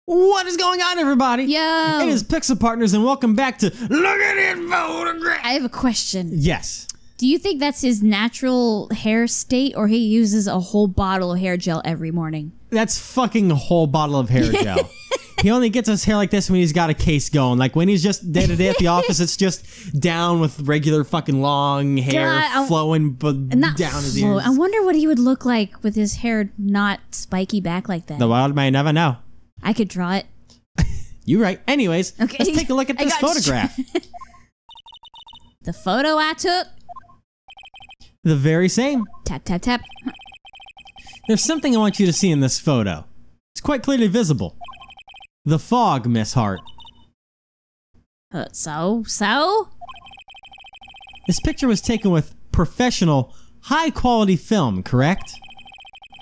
What is going on, everybody? Yo! It is Pixel Partners, and welcome back to Look at It Photograph. I have a question. Yes. Do you think that's his natural hair state, or he uses a whole bottle of hair gel every morning? That's fucking a whole bottle of hair gel. He only gets his hair like this when he's got a case going. Like when he's just day to day at the office, it's just down with regular fucking long hair flowing down his ears. I wonder what he would look like with his hair not spiky back like that. The world may never know. I could draw it. You're right. Anyways, okay. Let's take a look at this photograph. The photo I took? The very same. Tap, tap, tap. There's something I want you to see in this photo. It's quite clearly visible. The fog, Miss Hart. So? This picture was taken with professional, high-quality film, correct?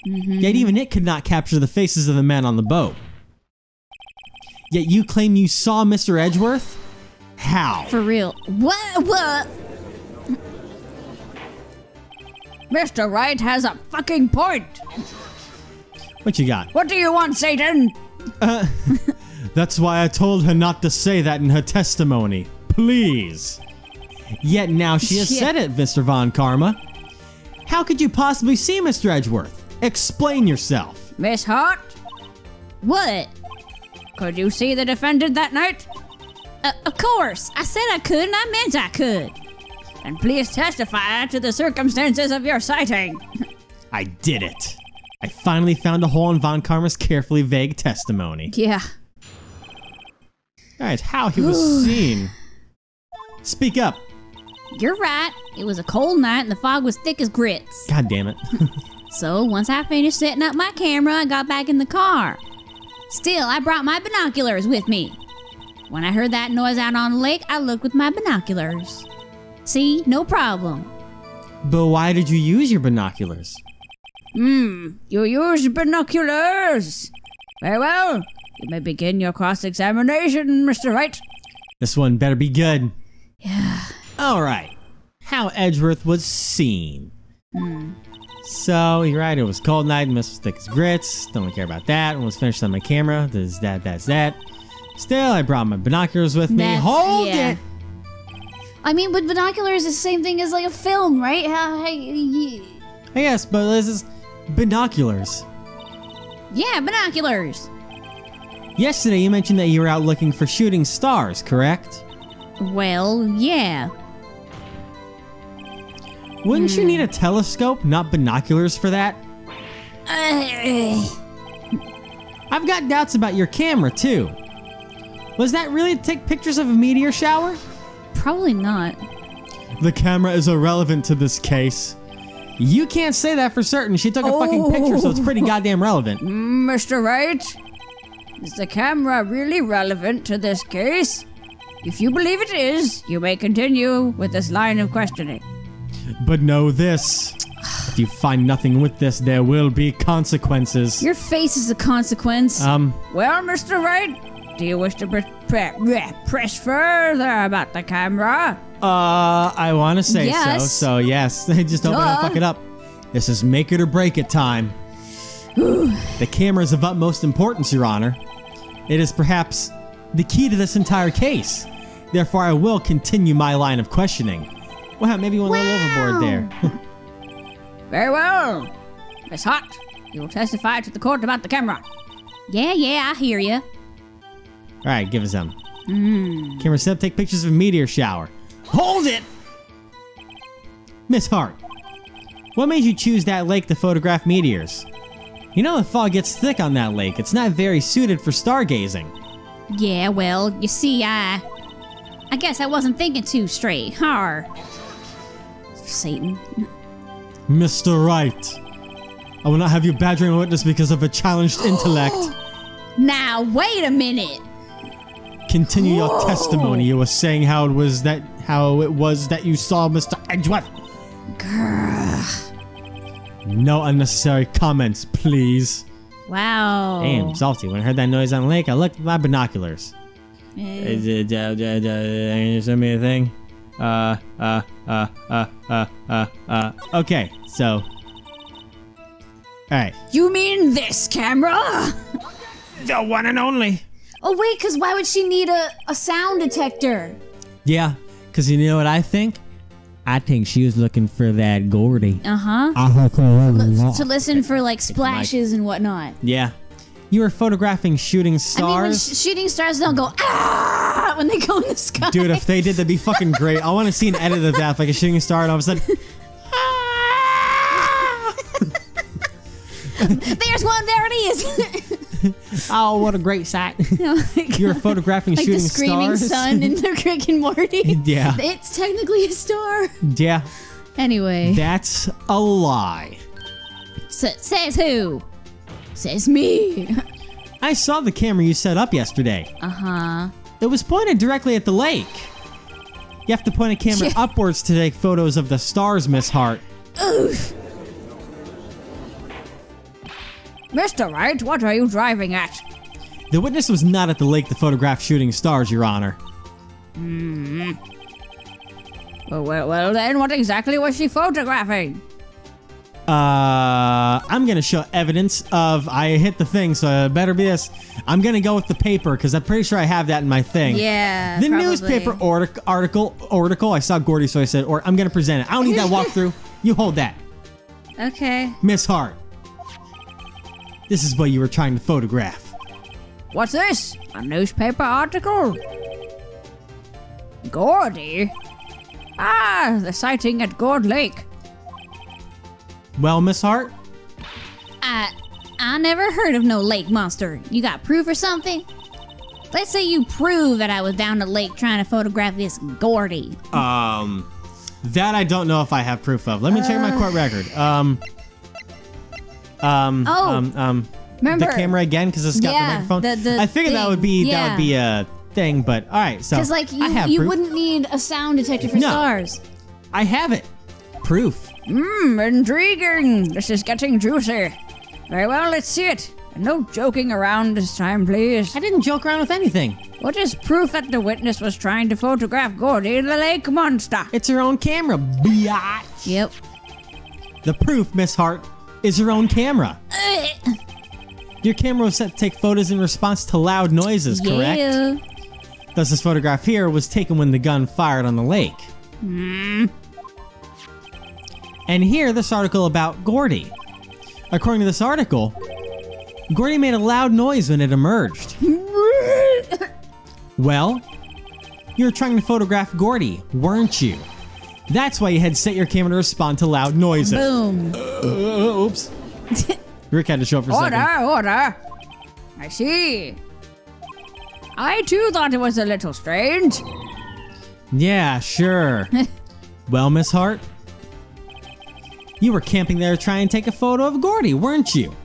Mm-hmm. Yet even it could not capture the faces of the men on the boat. Yet you claim you saw Mr. Edgeworth? How? For real. What? Mr. Wright has a fucking point. What you got? What do you want, Satan? That's why I told her not to say that in her testimony. Please. Yet now she has said it, Mr. Von Karma. How could you possibly see Mr. Edgeworth? Explain yourself. Miss Hart? What? Could you see the defendant that night? Of course. I said I could and I meant I could. And please testify to the circumstances of your sighting. I did it. I finally found a hole in Von Karma's carefully vague testimony. Yeah. Alright, how he was seen. Speak up. You're right. It was a cold night and the fog was thick as grits. God damn it. So once I finished setting up my camera, I got back in the car. Still, I brought my binoculars with me. When I heard that noise out on the lake, I looked with my binoculars. See, no problem. But why did you use your binoculars? You use binoculars. Very well. You may begin your cross-examination, Mr. Wright. This one better be good. Yeah. Alright. How Edgeworth was seen. So, you're right, it was cold night, and mist was thick as grits. Don't really care about that. When I was finished on my camera, that's that. Still, I brought my binoculars with me. Hold it! I mean, but binoculars is the same thing as like a film, right? I guess, but this is binoculars. Yeah, binoculars. Yesterday, you mentioned that you were out looking for shooting stars, correct? Well, yeah. Wouldn't you need a telescope, not binoculars for that? I've got doubts about your camera, too. Was that really to take pictures of a meteor shower? Probably not. The camera is irrelevant to this case. You can't say that for certain. She took a fucking picture, so it's pretty goddamn relevant. Mr. Wright, is the camera really relevant to this case? If you believe it is, you may continue with this line of questioning. But know this. If you find nothing with this, there will be consequences. Your face is a consequence. Well, Mr. Wright, do you wish to press further about the camera? I want to say yes. so yes. Just don't fuck it up. This is make it or break it time. The camera is of utmost importance, Your Honor. It is perhaps the key to this entire case. Therefore, I will continue my line of questioning. Wow, maybe you went a little overboard there. Very well. Miss Hart, you will testify to the court about the camera. Yeah, I hear you. Alright, give us some. Camera set up, take pictures of a meteor shower. Hold it! Miss Hart, what made you choose that lake to photograph meteors? You know the fog gets thick on that lake. It's not very suited for stargazing. Yeah, well, you see, I guess I wasn't thinking too straight. Satan. Mr. Wright, I will not have you badgering a witness because of a challenged intellect. Now, wait a minute. Continue your testimony. You were saying how it was that you saw Mr. Edgeworth. Grr. No unnecessary comments, please. Wow. Damn, salty. When I heard that noise on the lake, I looked at my binoculars. Send me a thing. Okay, so. Alright. You mean this camera? The one and only. Oh, wait, because why would she need a sound detector? Yeah, because you know what I think? I think she was looking for that Gordy. Uh-huh. To listen for, like, splashes and whatnot. Yeah. You were photographing shooting stars. I mean, when shooting stars don't go, ah, when they go in the sky. Dude, if they did, that'd be fucking great. I want to see an edit of that, like a shooting star, and all of a sudden, ah! There's one, there it is. Oh, what a great sight. Oh you were photographing like shooting the screaming stars. sun in the Rick and Morty. Yeah. It's technically a star. Yeah. Anyway. That's a lie. Says who? Says me. I saw the camera you set up yesterday. Uh-huh. It was pointed directly at the lake. You have to point a camera upwards to take photos of the stars, Miss Hart. Oof. Mr. Wright, what are you driving at? The witness was not at the lake to photograph shooting stars, Your Honor. Well then, what exactly was she photographing? I'm gonna show evidence of I hit the thing, so it better be this. I'm gonna go with the paper, because I'm pretty sure I have that in my thing. Yeah, The probably. newspaper article, I saw Gordy, so I said, or I'm gonna present it. I don't need that walkthrough. You hold that. Okay. Miss Hart. This is what you were trying to photograph. What's this? A newspaper article? Gordy? Ah, the sighting at Gord Lake. Well, Miss Hart? I never heard of no lake monster. You got proof or something? Let's say you prove that I was down the lake trying to photograph this Gordy. That I don't know if I have proof of. Let me check my court record. Remember the camera again, because it's got the microphone. I figured that would be a thing, but all right. So because like I have you proof. wouldn't need a sound detector for stars. I have it. Proof. Intriguing. This is getting juicy. Very well, let's see it. No joking around this time, please. I didn't joke around with anything. What is proof that the witness was trying to photograph Gordy the lake monster? It's her own camera, biatch. Yep. The proof, Miss Hart, is your own camera. Your camera was set to take photos in response to loud noises, correct? Yeah. Thus, this photograph here was taken when the gun fired on the lake. And here, this article about Gordy. According to this article, Gordy made a loud noise when it emerged. Well, you were trying to photograph Gordy, weren't you? That's why you had set your camera to respond to loud noises. Boom. Oops. Rick had to show up for a second. Order. I see. I too thought it was a little strange. Yeah, sure. Well, Miss Hart, you were camping there trying to take a photo of Gordy, weren't you?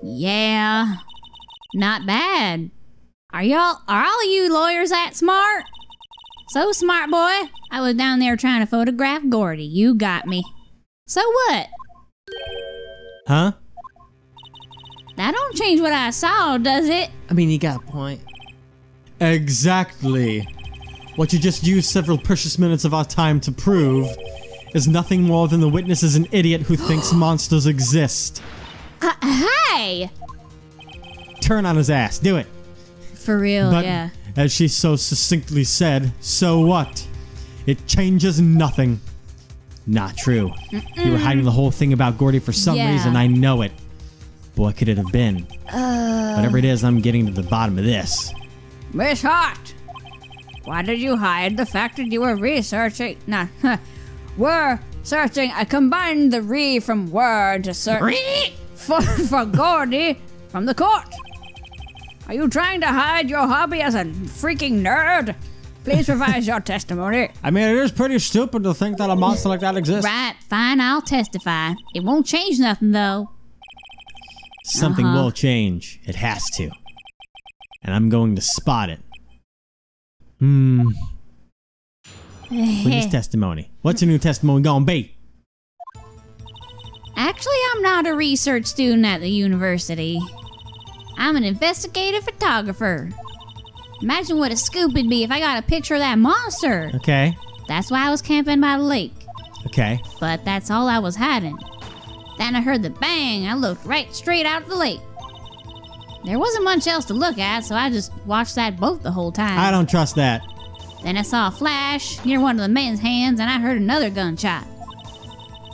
Yeah. Not bad. Are all you lawyers that smart? So smart, boy. I was down there trying to photograph Gordy. You got me. So what? Huh? That don't change what I saw, does it? I mean, you got a point. Exactly. What you just used several precious minutes of our time to prove is nothing more than the witness is an idiot who thinks monsters exist. Hey! Turn on his ass. Do it. For real, But, yeah. as she so succinctly said, so what? It changes nothing. Not true. You were hiding the whole thing about Gordy for some reason. I know it. But what could it have been? Whatever it is, I'm getting to the bottom of this. Miss Hart! Why did you hide the fact that you were researching? Were searching. I combined the re from word to search for Gordy from the court. Are you trying to hide your hobby as a freaking nerd? Please revise your testimony. I mean, it is pretty stupid to think that a monster like that exists. Right, fine, I'll testify. It won't change nothing, though. Something will change. It has to. And I'm going to spot it. Witness testimony. What's a new testimony gonna be? Actually, I'm not a research student at the university. I'm an investigative photographer. Imagine what a scoop it'd be if I got a picture of that monster. Okay. That's why I was camping by the lake. Okay. But that's all I was hiding. Then I heard the bang. I looked right straight out of the lake. There wasn't much else to look at, so I just watched that boat the whole time. I don't trust that. Then I saw a flash near one of the men's hands, and I heard another gunshot.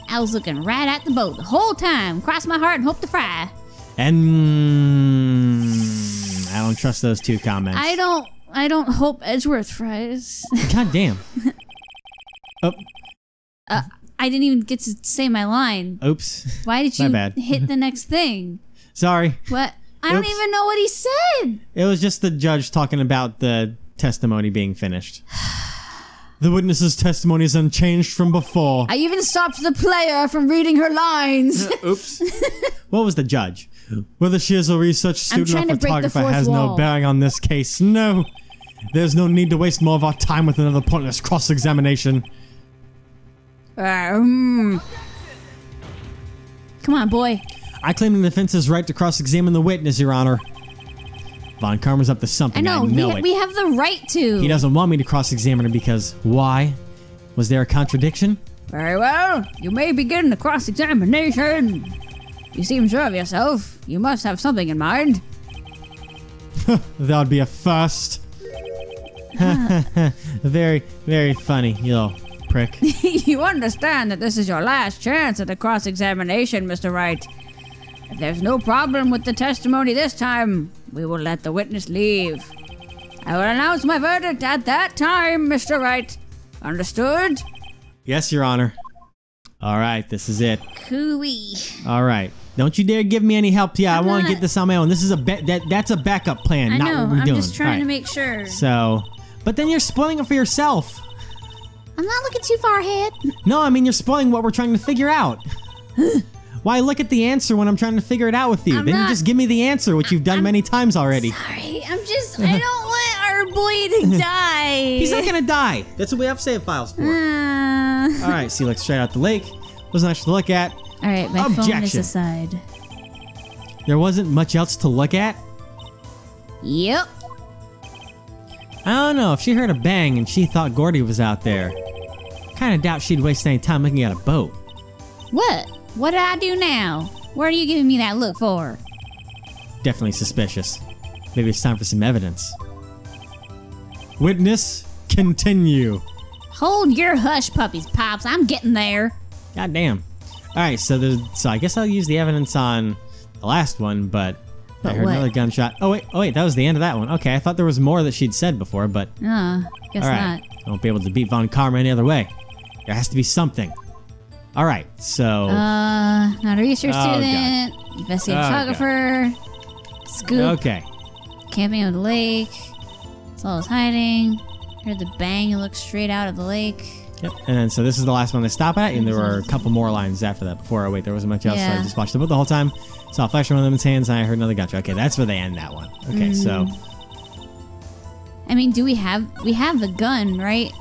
I was looking right at the boat the whole time. Cross my heart and hope to fry. And I don't trust those two comments. I don't hope Edgeworth fries. God damn. Oh. I didn't even get to say my line. Oops. Why did you My bad. hit the next thing? Sorry. What? I don't even know what he said. It was just the judge talking about the testimony being finished. The witness's testimony is unchanged from before. I even stopped the player from reading her lines. Oops. What was the judge? Whether she is a research student or photographer has no bearing on this case. No. There's no need to waste more of our time with another pointless cross-examination. Come on, boy. I claim the defense's right to cross-examine the witness, Your Honor. Von Karmer's up to something. I know we have the right to. He doesn't want me to cross-examine her because why? Was there a contradiction? Very well. You may begin the cross-examination. You seem sure of yourself. You must have something in mind. That would be a first. Very, very funny, you little prick. You understand that this is your last chance at the cross-examination, Mr. Wright. If there's no problem with the testimony this time, we will let the witness leave. I will announce my verdict at that time, Mr. Wright. Understood? Yes, Your Honor. All right, this is it. Cooey. All right. Don't you dare give me any help. Yeah, I want to get this on my own. This is that's a backup plan, not what we're doing. I'm just trying to make sure. So, but then you're spoiling it for yourself. I'm not looking too far ahead. No, I mean, you're spoiling what we're trying to figure out. Why look at the answer when I'm trying to figure it out with you? You just give me the answer, which you've done many times already. Sorry, I don't want our boy to die. He's not gonna die. That's what we have save files for. All right, so you look straight out the lake. Wasn't much to look at. All right, my phone is aside. There wasn't much else to look at? Yep. I don't know, if she heard a bang and she thought Gordy was out there, kind of doubt she'd waste any time looking at a boat. What? What did I do now? What are you giving me that look for? Definitely suspicious. Maybe it's time for some evidence. Witness, continue. Hold your hush puppies, Pops. I'm getting there. God damn. Alright, so I guess I'll use the evidence on the last one, but I heard another gunshot. Oh wait, that was the end of that one. Okay, I thought there was more that she'd said before, but... guess not. I won't be able to beat Von Karmer any other way. There has to be something. Alright, so... not a research student, investigative photographer, scoop, okay. Camping on the lake, saw us hiding, heard the bang and looked straight out of the lake. Yep, and then so this is the last one they stop at, and there were a couple more lines after that before. Oh wait, there wasn't much else, so I just watched the boat the whole time. Saw a flash in one of them's hands, and I heard another gunshot. Okay, that's where they end that one. Okay, so... I mean, we have the gun, right?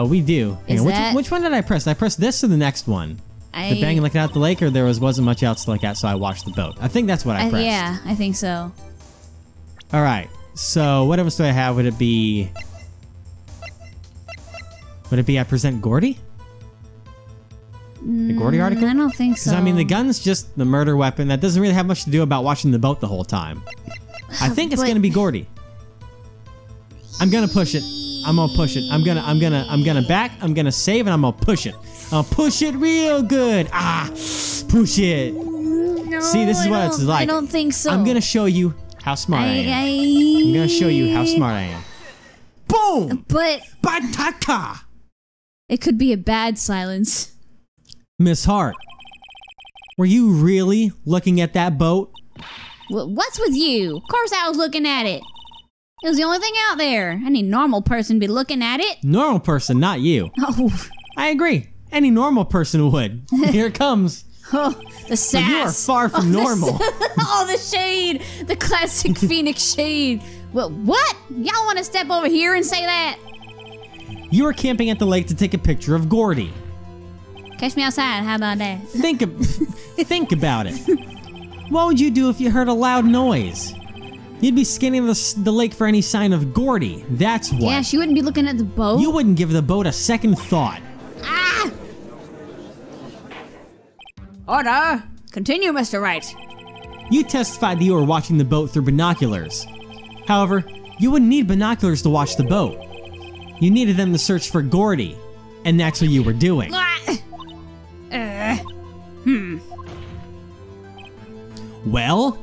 We do. Which one did I press? Did I press this or the next one? The bang and looking out the lake, or there wasn't much else to look at, so I watched the boat. I think that's what I pressed. Yeah, I think so. All right. So what else do I have? Would it be I present Gordy? The Gordy article? I don't think so. Because I mean, the gun's just the murder weapon. That doesn't really have much to do about watching the boat the whole time. I think it's gonna be Gordy. I'm gonna push it. I'm gonna push it. I'm gonna back. I'm gonna save, and I'm gonna push it. I'll push it real good. Push it. No, see, this is what it's like. I don't think so. I'm gonna show you how smart I am. I'm gonna show you how smart I am. Boom! But Bataka! It could be a bad silence. Miss Hart, were you really looking at that boat? What's with you? Of course I was looking at it. It was the only thing out there. Any normal person be looking at it. Normal person, not you. Oh. I agree. Any normal person would. Here it comes. Oh, the sass. So you are far from normal. The shade. The classic Phoenix shade. Well, what? Y'all want to step over here and say that? You were camping at the lake to take a picture of Gordy. Catch me outside. How about that? Think about it. What would you do if you heard a loud noise? You'd be scanning the lake for any sign of Gordy. That's what. Yeah, she wouldn't be looking at the boat. You wouldn't give the boat a second thought. Order! Continue, Mr. Wright. You testified that you were watching the boat through binoculars. However, you wouldn't need binoculars to watch the boat. You needed them to search for Gordy, and that's what you were doing. Well?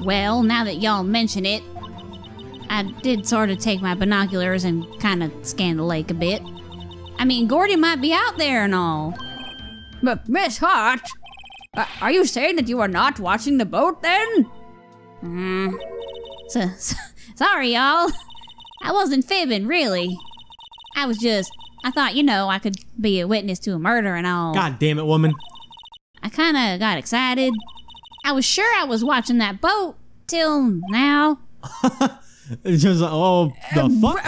Well, now that y'all mention it, I did sort of take my binoculars and kind of scan the lake a bit. I mean, Gordy might be out there and all. But Miss Hart, are you saying that you are not watching the boat then? Sorry, y'all. I wasn't fibbing, really. I thought, I could be a witness to a murder and all. God damn it, woman. I kinda got excited. I was sure I was watching that boat till now. It's just, oh, the fuck?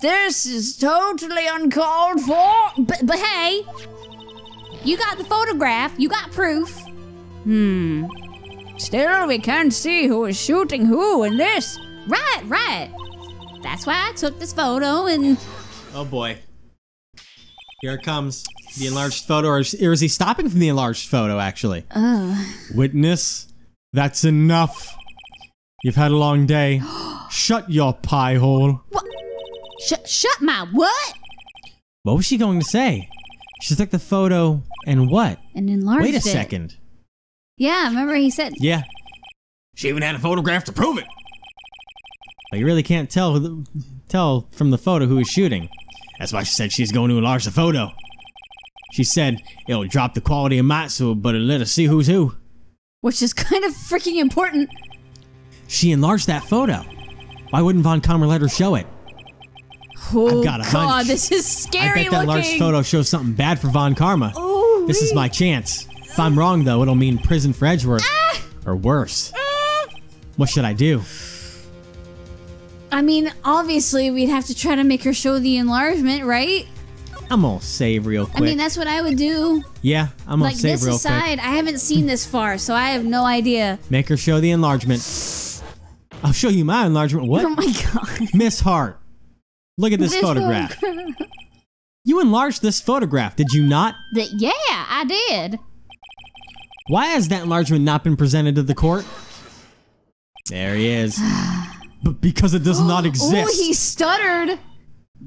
This is totally uncalled for. But hey, you got the photograph, you got proof. Still, we can't see who is shooting who in this. Right. That's why I took this photo and... Oh boy. Here it comes. The enlarged photo, or is he stopping from the enlarged photo, actually? Witness, that's enough. You've had a long day. Shut your pie hole. What? Shut my what? What was she going to say? She took the photo and what? And enlarged it. Wait a second. Yeah, remember he said... Yeah. She even had a photograph to prove it. But you really can't tell from the photo who is shooting. That's why she said she's going to enlarge the photo. She said it'll drop the quality of Matsu, but it'll let us see who's who. Which is kind of freaking important. She enlarged that photo. Why wouldn't Von Kammer let her show it? Oh, I've got a God, hunch. this is scary I bet that large photo shows something bad for Von Karma. Oh, this is my chance. If I'm wrong, though, it'll mean prison for Edgeworth. Or worse. What should I do? I mean, obviously, we'd have to try to make her show the enlargement, right? I'm gonna save real quick. I mean, that's what I would do. Yeah, I'm gonna save real quick. Like, this aside, I haven't seen this far, so I have no idea. Make her show the enlargement. I'll show you my enlargement. What? Oh my God. Miss Hart, look at this photograph. You enlarged this photograph, did you not? Yeah, I did. Why has that enlargement not been presented to the court? There he is. But because it does not exist. Oh, he stuttered.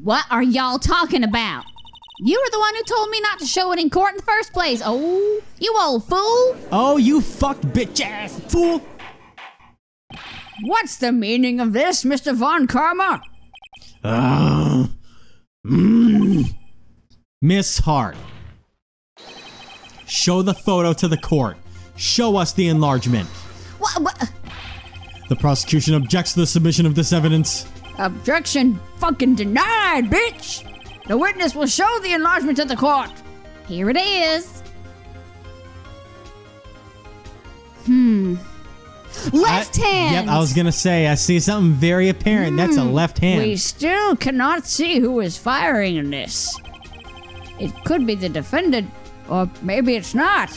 What are y'all talking about? You were the one who told me not to show it in court in the first place. Oh, you old fool. Oh, you fucked bitch ass fool. What's the meaning of this, Mr. Von Karma? Miss Hart, show the photo to the court. Show us the enlargement. What? The prosecution objects to the submission of this evidence. Objection fucking denied, bitch! The witness will show the enlargement to the court. Here it is. Left hand! Yep, I was gonna say, I see something very apparent. That's a left hand. We still cannot see who is firing in this. It could be the defendant, or maybe it's not.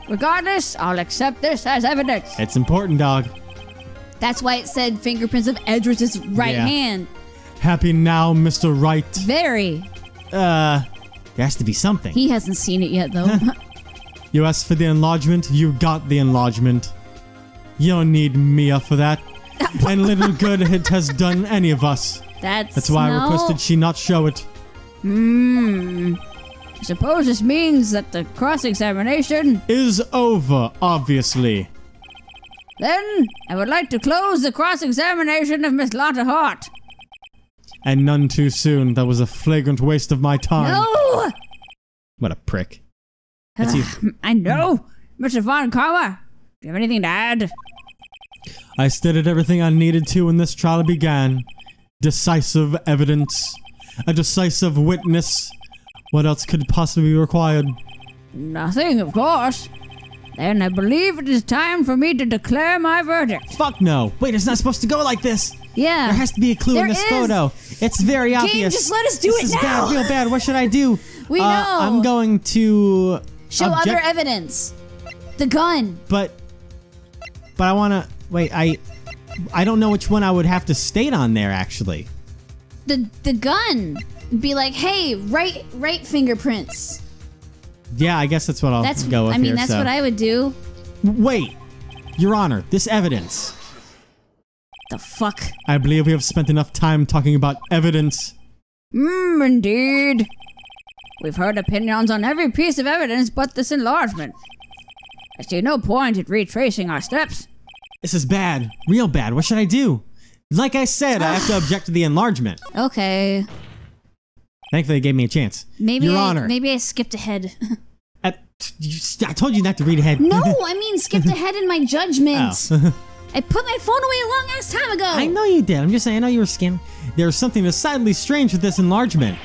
Regardless, I'll accept this as evidence. It's important, dog. That's why it said fingerprints of Edgeworth's right hand. Happy now, Mr. Wright? Very. There has to be something. He hasn't seen it yet, though. You asked for the enlargement, you got the enlargement. You don't need Mia for that. And little good it has done any of us. That's why I requested she not show it. I suppose this means that the cross-examination is over, obviously. Then, I would like to close the cross-examination of Miss Lotta Hart. And none too soon. That was a flagrant waste of my time. No! What a prick. I know. Mr. Von Karma, do you have anything to add? I stated everything I needed to when this trial began. Decisive evidence. A decisive witness. What else could possibly be required? Nothing, of course. Then I believe it is time for me to declare my verdict. Fuck no. Wait, it's not supposed to go like this. Yeah. There has to be a clue in this photo. It's very obvious. Game, just let us do this it is now. Bad, real bad. What should I do? We know. I'm going to show other evidence. The gun. But I want to wait. I don't know which one I would have to state on there actually. The gun. Be like, hey, right fingerprints. Yeah, I guess that's what I'll go with. I mean, here, that's so. what I would do. Wait, Your Honor, this evidence. The fuck? I believe we have spent enough time talking about evidence. Indeed. We've heard opinions on every piece of evidence but this enlargement. I see no point in retracing our steps. This is bad. Real bad. What should I do? Like I said, I have to object to the enlargement. Okay. Thankfully, they gave me a chance. Your Honor. Maybe I skipped ahead. I told you not to read ahead. No, I mean skipped ahead in my judgment. Oh. I put my phone away a long ass time ago. I know you did. I'm just saying, I know you were scanning. There's something decidedly strange with this enlargement.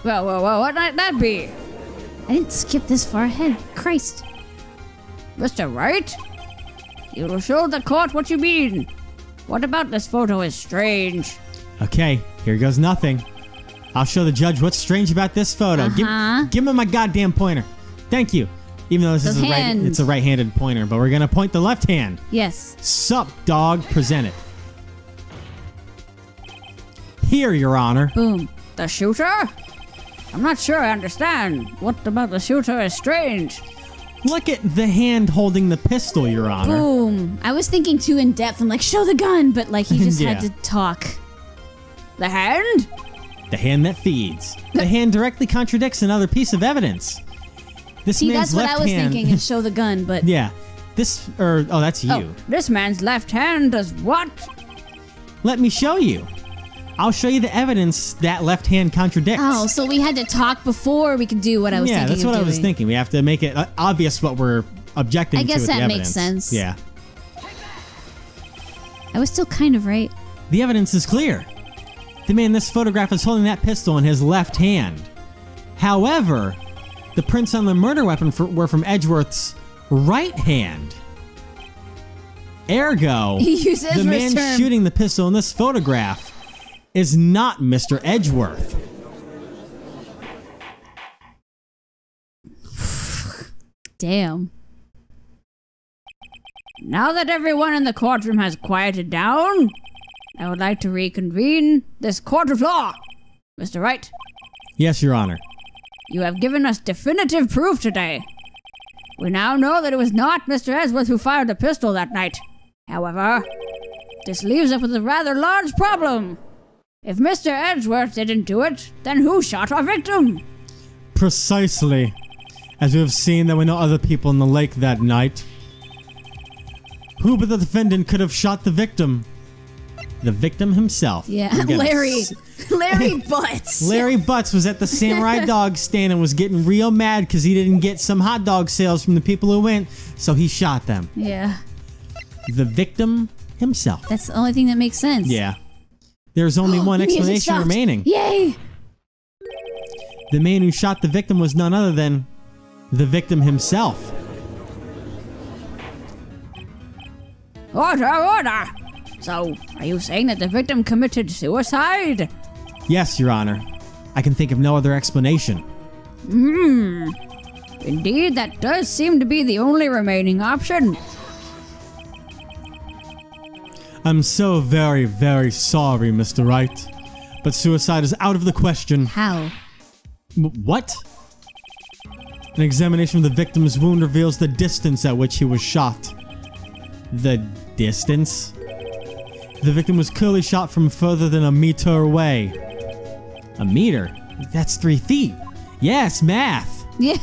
Well, what might that be? I didn't skip this far ahead. Christ. Mr. Wright? You will show the court what you mean. What about this photo is strange? Okay, here goes nothing. I'll show the judge what's strange about this photo. Give me my goddamn pointer. Thank you. Even though this is it's a right-handed pointer, but we're gonna point the left hand. Yes. Sup, dog? Present it. Here, Your Honor. Boom. The shooter? I'm not sure I understand. What about the shooter is strange? Look at the hand holding the pistol, Your Honor. Boom. I was thinking too in depth. I'm like, show the gun, but like he just Yeah. had to talk. The hand? The hand that feeds. The hand directly contradicts another piece of evidence. This See, man's that's what left I was hand. thinking, is show the gun, but Yeah. That's you. Oh, this man's left hand does what? Let me show you. I'll show you the evidence that left hand contradicts. oh, so we had to talk before we could do what I was yeah, thinking. that's what of I was doing. thinking. We have to make it obvious what we're objecting I to guess with the that evidence. makes sense. Yeah. I was still kind of right. The evidence is clear. The man in this photograph is holding that pistol in his left hand. However, the prints on the murder weapon were from Edgeworth's right hand. Ergo, He used the Ezra's man term. shooting the pistol in this photograph is not Mr. Edgeworth. Damn. Now that everyone in the courtroom has quieted down, I would like to reconvene this court of law. Mr. Wright, Yes, Your Honor. you have given us definitive proof today. We now know that it was not Mr. Edgeworth who fired the pistol that night. However, this leaves us with a rather large problem. If Mr. Edgeworth didn't do it, then who shot our victim? Precisely. As we have seen, there were no other people in the lake that night. Who but the defendant could have shot the victim? The victim himself. Yeah, I'm gonna Larry Butts. Larry Butts was at the Samurai Dog stand and was getting real mad because he didn't get some hot dog sales from the people who went, so he shot them. Yeah, The victim himself. that's the only thing that makes sense. Yeah. There's only one Music explanation stopped. remaining. Yay! The man who shot the victim was none other than the victim himself. Order, order! So, are you saying that the victim committed suicide? Yes, Your Honor. I can think of no other explanation. Indeed, that does seem to be the only remaining option. I'm so very, very sorry, Mr. Wright. But suicide is out of the question. How? What? An examination of the victim's wound reveals the distance at which he was shot. The distance? The victim was clearly shot from further than a meter away. A meter? That's 3 feet. Yes, math. Yeah.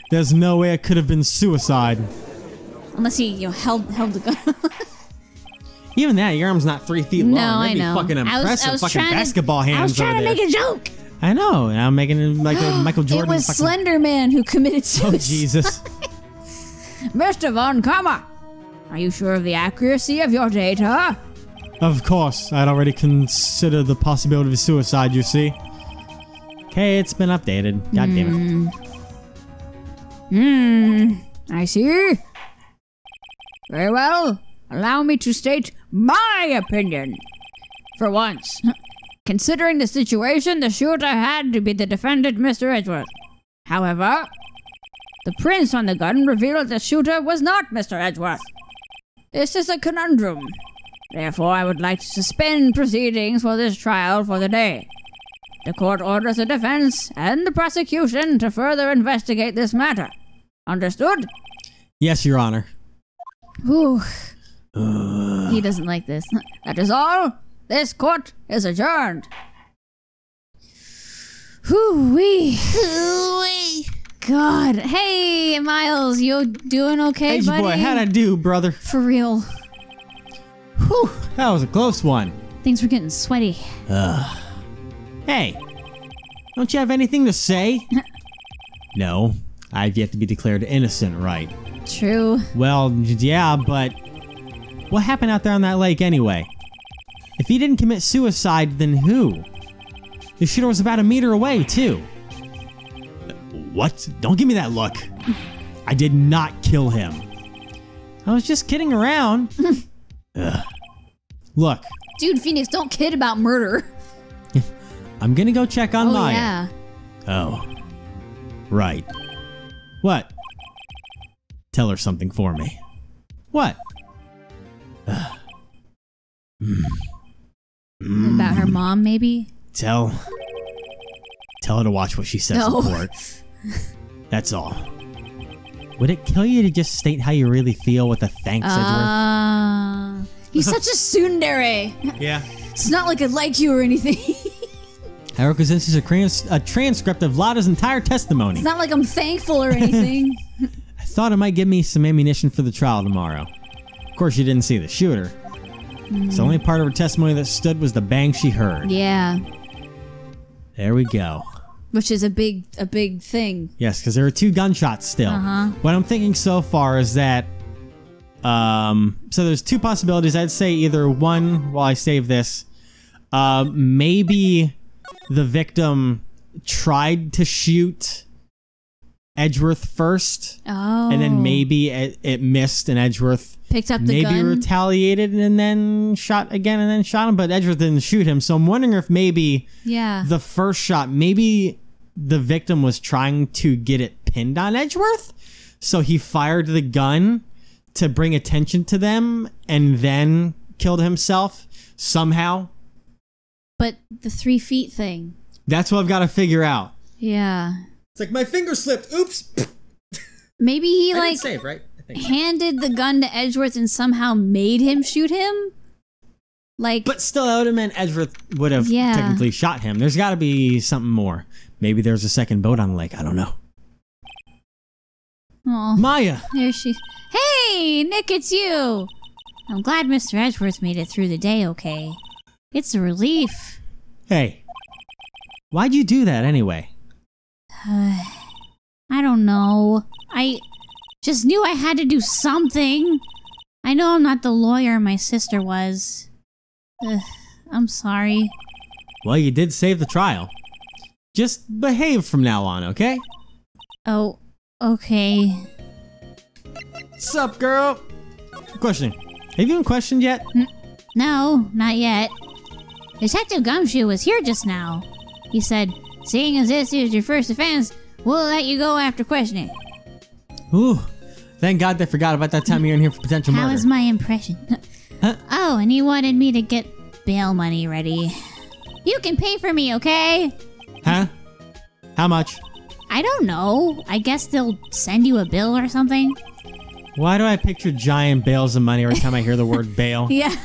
There's no way it could have been suicide. Unless he, held the gun. Even that, your arm's not 3 feet long. No, I That'd be know. fucking impressive. I was fucking trying to- basketball hands I was trying over to there. make a joke. I know, and I'm making it like a Michael Jordan. It was fucking... Slender Man who committed suicide. Oh, Jesus. Mr. Von Kammer, are you sure of the accuracy of your data? Of course, I'd already considered the possibility of suicide, you see. Okay, it's been updated. God damn it. I see. Very well. Allow me to state my opinion. For once, considering the situation, the shooter had to be the defendant, Mr. Edgeworth. However, the prints on the gun revealed the shooter was not Mr. Edgeworth. This is a conundrum. Therefore, I would like to suspend proceedings for this trial for the day. the court orders the defense and the prosecution to further investigate this matter. Understood? Yes, Your Honor. Whew. He doesn't like this. That is all. This court is adjourned. Whew-wee. God. Hey, Miles, you doing okay, Hey, buddy? boy, how'd I do, brother? For real. Whew, that was a close one. Things were getting sweaty. Hey, don't you have anything to say? No, I've yet to be declared innocent, right? True. Well, yeah, but what happened out there on that lake anyway? If he didn't commit suicide, then who? The shooter was about a meter away, too. What? Don't give me that look. I did not kill him. I was just kidding around. Look. Dude, Phoenix, don't kid about murder. I'm gonna go check on Maya. Yeah. Oh. Right. What? Tell her something for me. What? About her mom, maybe? Tell her to watch what she says No. in court. That's all. Would it kill you to just state how you really feel with a thanks, Edgeworth? He's such a tsundere. Yeah. It's not like I like you or anything. However, because this is a transcript of Lotta's entire testimony. It's not like I'm thankful or anything. I thought it might give me some ammunition for the trial tomorrow. Of course, you didn't see the shooter. So the only part of her testimony that stood was the bang she heard. Yeah. There we go. Which is a big thing. Yes, because there are 2 gunshots still. What I'm thinking so far is that, so there's 2 possibilities. I'd say either one, while I save this, maybe the victim tried to shoot Edgeworth first. Oh. And then maybe it missed and Edgeworth picked up the gun. maybe retaliated and then shot again and then shot him, but Edgeworth didn't shoot him. So I'm wondering if maybe the first shot, maybe the victim was trying to get it pinned on Edgeworth. So he fired the gun to bring attention to them and then killed himself somehow. But the 3 feet thing. That's what I've got to figure out. Yeah. It's like my finger slipped. Oops. Maybe he I didn't save, right? I think so. handed the gun to Edgeworth and somehow made him shoot him? Like, But still, that would have meant Edgeworth would have Yeah. technically shot him. There's got to be something more. Maybe there's a second boat on the lake. I don't know. oh, Maya! there she. Hey, Nick, it's you. I'm glad Mr. Edgeworth made it through the day okay. It's a relief. Hey. Why'd you do that anyway? I don't know. I just knew I had to do something. I know I'm not the lawyer my sister was. I'm sorry. Well, you did save the trial. Just behave from now on, okay? Oh, okay. Sup, girl? Question. Have you been questioned yet? No, not yet. Detective Gumshoe was here just now. He said, seeing as this is your first offense, we'll let you go after questioning. Ooh. Thank God they forgot about that time you're in here for potential murder. How was my impression? Huh? Oh, and he wanted me to get bail money ready. You can pay for me, okay? Huh? How much? I don't know. I guess they'll send you a bill or something. Why do I picture giant bales of money every time I hear the word bail? Yeah.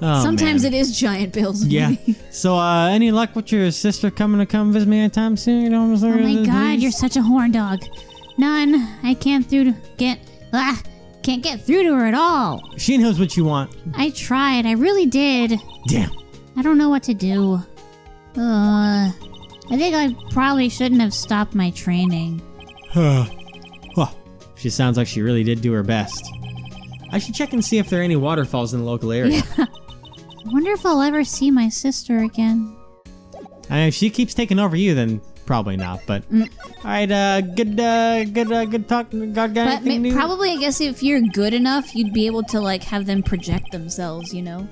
Oh, Sometimes man. it is giant bills. of Yeah. money. So, any luck with your sister coming to come visit me anytime soon? You know, Oh my god, you're such a horn dog. None. I can't get through to her at all. She knows what you want. I tried. I really did. Damn. I don't know what to do. I think I probably shouldn't have stopped my training. Well, she sounds like she really did do her best. I should check and see if there are any waterfalls in the local area. I wonder if I'll ever see my sister again. I mean, if she keeps taking over you, then probably not. But all right, good talk. God got But anything new? probably, I guess, if you're good enough, you'd be able to like have them project themselves. You know.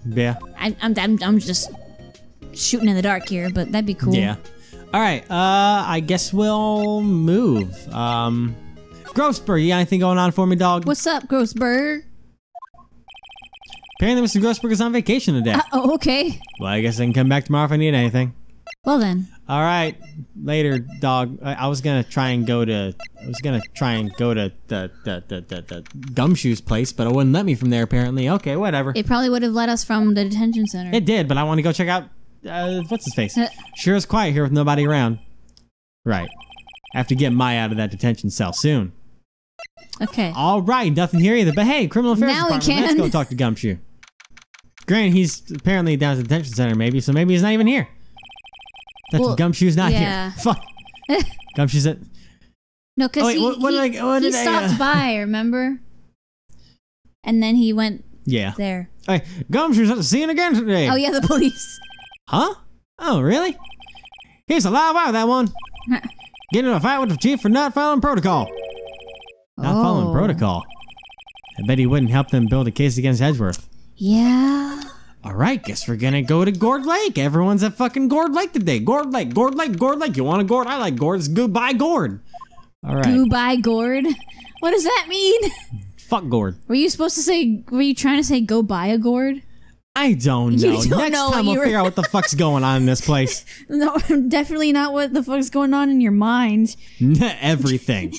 Yeah. I'm just shooting in the dark here, but that'd be cool. Yeah. All right. I guess we'll move. Grossberg, you got anything going on for me, dog? What's up, Grossberg? Apparently Mr. Grossberg is on vacation today. Oh, okay. Well, I guess I can come back tomorrow if I need anything. Well then. All right, later, dog. I was gonna try and go to the Gumshoe's place, but it wouldn't let me from there. Apparently, okay, whatever. It probably would have let us from the detention center. It did, but I want to go check out what's his face. Sure is quiet here with nobody around. Right. I have to get Maya out of that detention cell soon. Okay. All right, nothing here either. But hey, criminal affairs Now we department. Let's can. go talk to Gumshoe. Granted, he's apparently down at the detention center, maybe. So maybe he's not even here. That's Well, Gumshoe's not yeah. here. Fuck. Gumshoe's at. No, because what he stopped by, remember? And then he went Yeah. there. Hey, Gumshoe's at the scene again today. Oh, yeah, the police. Huh? Oh, really? He's a live wire, that one. Getting in a fight with the chief for not following protocol. Not following protocol. I bet he wouldn't help them build a case against Edgeworth. Yeah. All right, guess we're gonna go to Gourd Lake. Everyone's at fucking Gourd Lake today. Gourd Lake, Gourd Lake, Gourd Lake. You want a gourd? I like gourd. It's goodbye gourd. All right. Goodbye, gourd. What does that mean? Fuck gourd. Were you trying to say go buy a gourd? I don't know. You don't Next know time what we'll you were- figure out what the fuck's going on in this place. No, definitely not what the fuck's going on in your mind. Everything.